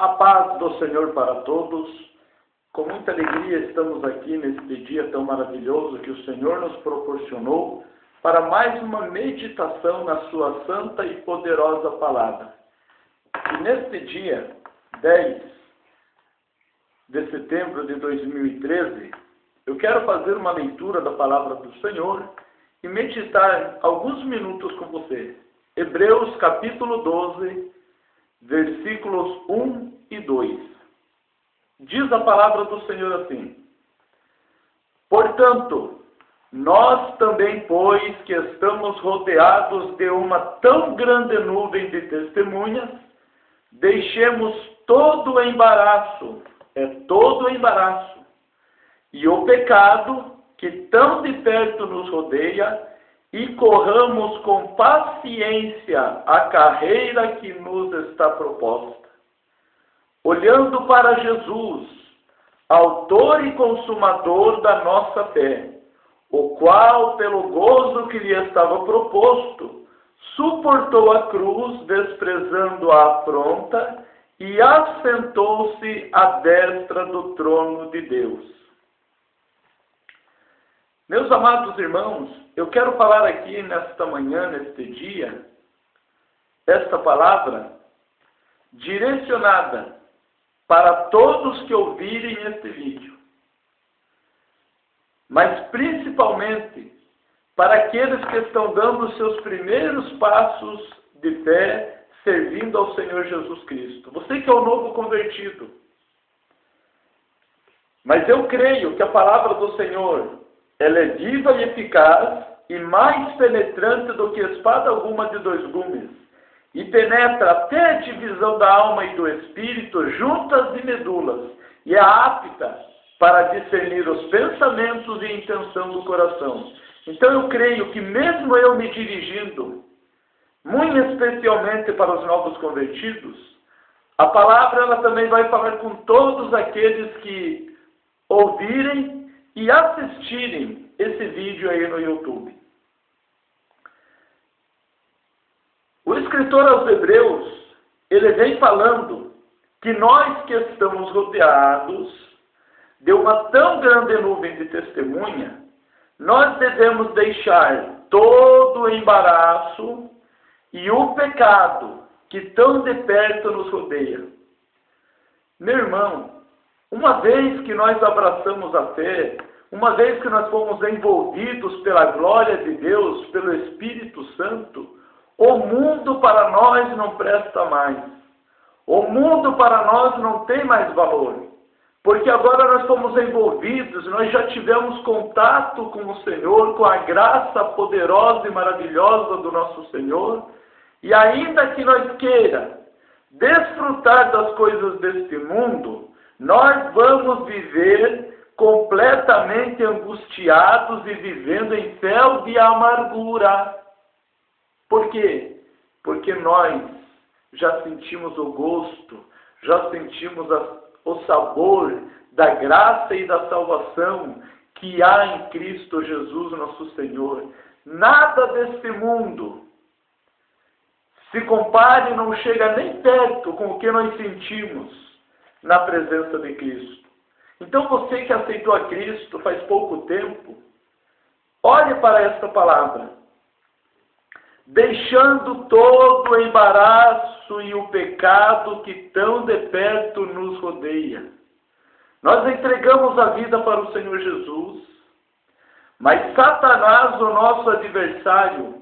A paz do Senhor para todos. Com muita alegria estamos aqui neste dia tão maravilhoso que o Senhor nos proporcionou para mais uma meditação na sua santa e poderosa palavra. E neste dia 10 de setembro de 2013, eu quero fazer uma leitura da palavra do Senhor e meditar alguns minutos com você. Hebreus capítulo 12, versículos 1 e 2. Diz a palavra do Senhor assim: Portanto, nós também, pois que estamos rodeados de uma tão grande nuvem de testemunhas, deixemos todo o embaraço, e o pecado que tão de perto nos rodeia, e corramos com paciência a carreira que nos está proposta, olhando para Jesus, autor e consumador da nossa fé, o qual, pelo gozo que lhe estava proposto, suportou a cruz, desprezando a afronta, e assentou-se à destra do trono de Deus. Meus amados irmãos, eu quero falar aqui nesta manhã, neste dia, esta palavra direcionada para todos que ouvirem este vídeo, mas principalmente para aqueles que estão dando os seus primeiros passos de fé, servindo ao Senhor Jesus Cristo. Você que é o novo convertido. Mas eu creio que a palavra do Senhor, ela é viva e eficaz e mais penetrante do que espada alguma de dois gumes, e penetra até a divisão da alma e do espírito, juntas e medulas, e é apta para discernir os pensamentos e intenção do coração. Então eu creio que mesmo eu me dirigindo, muito especialmente para os novos convertidos, a palavra ela também vai falar com todos aqueles que ouvirem e assistirem esse vídeo aí no YouTube. O escritor aos Hebreus, ele vem falando que nós que estamos rodeados de uma tão grande nuvem de testemunha, nós devemos deixar todo o embaraço e o pecado que tão de perto nos rodeia. Meu irmão, uma vez que nós abraçamos a fé, uma vez que nós fomos envolvidos pela glória de Deus, pelo Espírito Santo, o mundo para nós não presta mais. O mundo para nós não tem mais valor. Porque agora nós fomos envolvidos, nós já tivemos contato com o Senhor, com a graça poderosa e maravilhosa do nosso Senhor. E ainda que nós queira desfrutar das coisas deste mundo, nós vamos viver completamente angustiados e vivendo em fel de amargura. Por quê? Porque nós já sentimos o gosto, já sentimos o sabor da graça e da salvação que há em Cristo Jesus, nosso Senhor. Nada deste mundo se compare, não chega nem perto com o que nós sentimos na presença de Cristo. Então você que aceitou a Cristo faz pouco tempo, olhe para esta palavra. Deixando todo o embaraço e o pecado que tão de perto nos rodeia. Nós entregamos a vida para o Senhor Jesus, mas Satanás, o nosso adversário,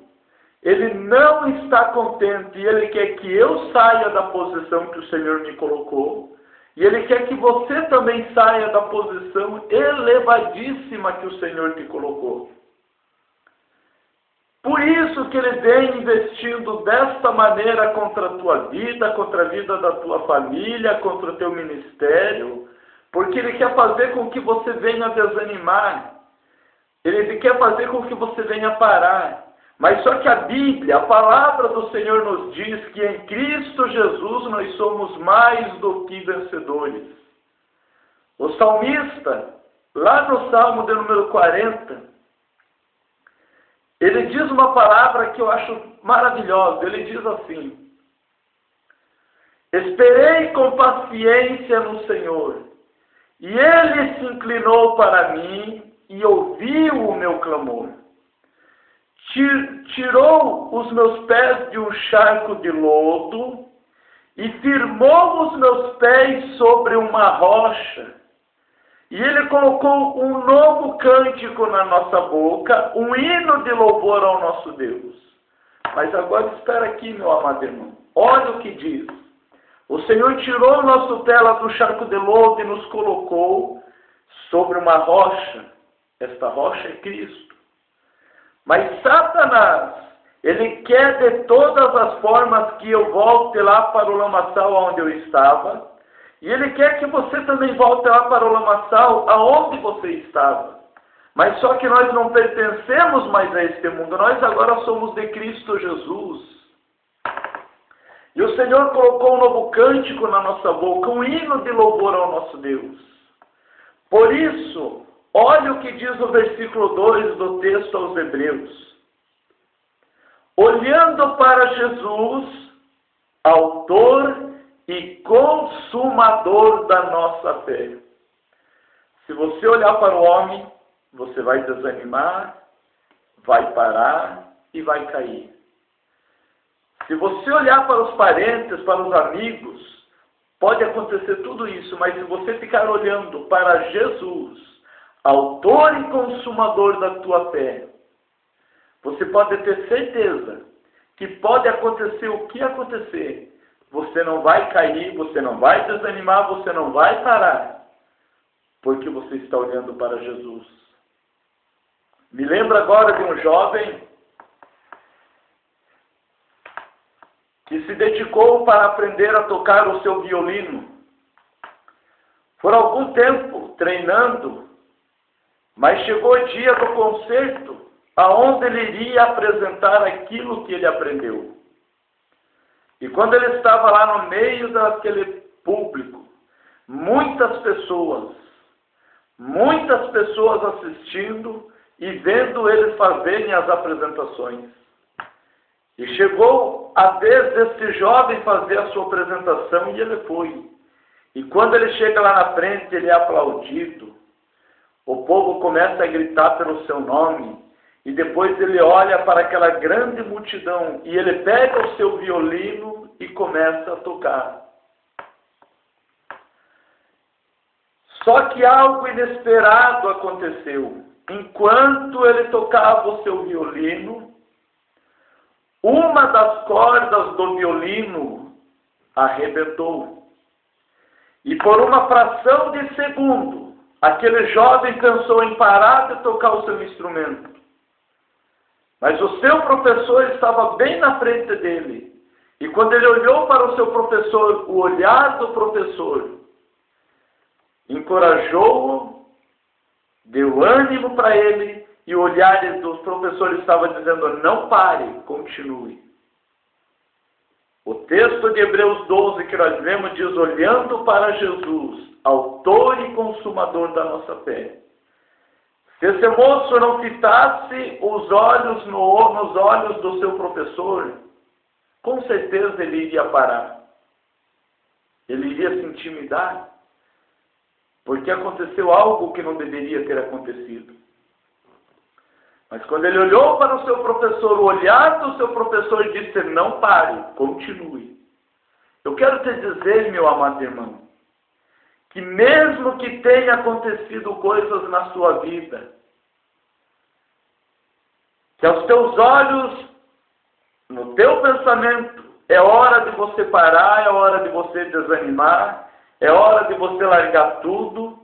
ele não está contente, e ele quer que eu saia da posição que o Senhor me colocou, e ele quer que você também saia da posição elevadíssima que o Senhor te colocou. Por isso que ele vem investindo desta maneira contra a tua vida, contra a vida da tua família, contra o teu ministério, porque ele quer fazer com que você venha desanimar, ele quer fazer com que você venha parar. Mas só que a Bíblia, a palavra do Senhor nos diz que em Cristo Jesus nós somos mais do que vencedores. O salmista, lá no Salmo de número 40, ele diz uma palavra que eu acho maravilhosa. Ele diz assim: Esperei com paciência no Senhor, e Ele se inclinou para mim e ouviu o meu clamor. Tirou os meus pés de um charco de lodo e firmou os meus pés sobre uma rocha. E Ele colocou um novo cântico na nossa boca, um hino de louvor ao nosso Deus. Mas agora espera aqui, meu amado irmão. Olha o que diz. O Senhor tirou o nosso pé lá do charco de lodo e nos colocou sobre uma rocha. Esta rocha é Cristo. Mas Satanás, ele quer de todas as formas que eu volte lá para o lamaçal onde eu estava. E ele quer que você também volte lá para o lamaçal aonde você estava. Mas só que nós não pertencemos mais a este mundo. Nós agora somos de Cristo Jesus. E o Senhor colocou um novo cântico na nossa boca, um hino de louvor ao nosso Deus. Por isso, olha o que diz o versículo 2 do texto aos Hebreus. Olhando para Jesus, autor e consumador da nossa fé. Se você olhar para o homem, você vai desanimar, vai parar e vai cair. Se você olhar para os parentes, para os amigos, pode acontecer tudo isso, mas se você ficar olhando para Jesus, autor e consumador da tua fé, você pode ter certeza que pode acontecer o que acontecer. Você não vai cair, você não vai desanimar, você não vai parar, porque você está olhando para Jesus. Me lembro agora de um jovem que se dedicou para aprender a tocar o seu violino. Por algum tempo treinando, mas chegou o dia do concerto, aonde ele iria apresentar aquilo que ele aprendeu. E quando ele estava lá no meio daquele público, muitas pessoas assistindo e vendo ele fazerem as apresentações. E chegou a vez desse jovem fazer a sua apresentação e ele foi. E quando ele chega lá na frente, ele é aplaudido. O povo começa a gritar pelo seu nome. E depois ele olha para aquela grande multidão e ele pega o seu violino e começa a tocar. Só que algo inesperado aconteceu. Enquanto ele tocava o seu violino, uma das cordas do violino arrebentou. E por uma fração de segundo, aquele jovem pensou em parar de tocar o seu instrumento. Mas o seu professor estava bem na frente dele. E quando ele olhou para o seu professor, o olhar do professor encorajou-o, deu ânimo para ele, e o olhar do professor estava dizendo: não pare, continue. O texto de Hebreus 12 que nós lemos diz: olhando para Jesus, autor e consumador da nossa fé. Se esse moço não fitasse os olhos nos olhos do seu professor, com certeza ele iria parar. Ele iria se intimidar, porque aconteceu algo que não deveria ter acontecido. Mas quando ele olhou para o seu professor, o olhar do seu professor disse: não pare, continue. Eu quero te dizer, meu amado irmão, que mesmo que tenha acontecido coisas na sua vida, que aos teus olhos, no teu pensamento, é hora de você parar, é hora de você desanimar, é hora de você largar tudo,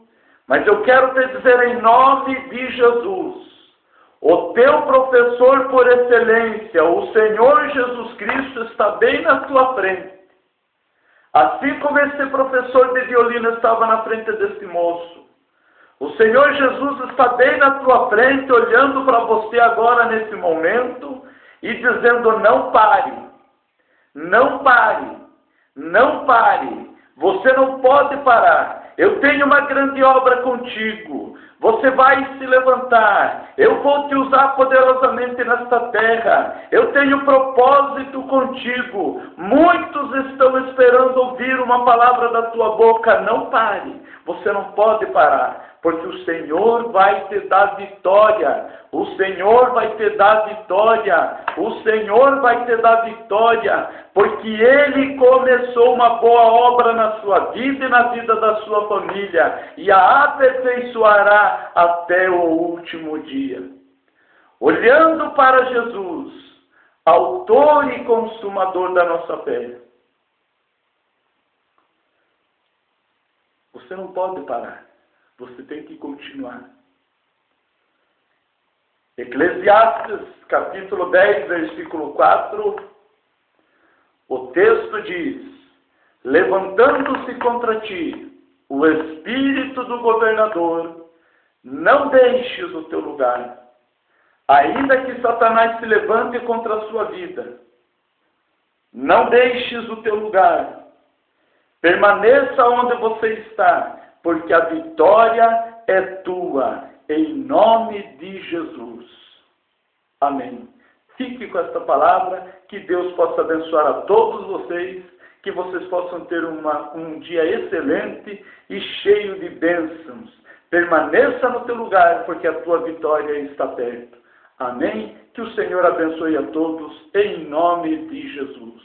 mas eu quero te dizer em nome de Jesus, o teu professor por excelência, o Senhor Jesus Cristo, está bem na tua frente. Assim como esse professor de violino estava na frente desse moço, o Senhor Jesus está bem na tua frente, olhando para você agora nesse momento e dizendo: não pare, não pare, não pare, você não pode parar. Eu tenho uma grande obra contigo. Você vai se levantar. Eu vou te usar poderosamente nesta terra. Eu tenho propósito contigo. Muitos estão esperando ouvir uma palavra da tua boca, não pare. Você não pode parar, porque o Senhor vai te dar vitória. O Senhor vai te dar vitória. O Senhor vai te dar vitória, porque Ele começou uma boa obra na sua vida e na vida da sua família, e a aperfeiçoará até o último dia. Olhando para Jesus, autor e consumador da nossa fé, você não pode parar, você tem que continuar. Eclesiastes, capítulo 10, versículo 4, o texto diz: levantando-se contra ti o espírito do governador, não deixes o teu lugar, ainda que Satanás se levante contra a sua vida, não deixes o teu lugar. Permaneça onde você está, porque a vitória é tua, em nome de Jesus. Amém. Fique com esta palavra, que Deus possa abençoar a todos vocês, que vocês possam ter um dia excelente e cheio de bênçãos. Permaneça no teu lugar, porque a tua vitória está perto. Amém. Que o Senhor abençoe a todos, em nome de Jesus.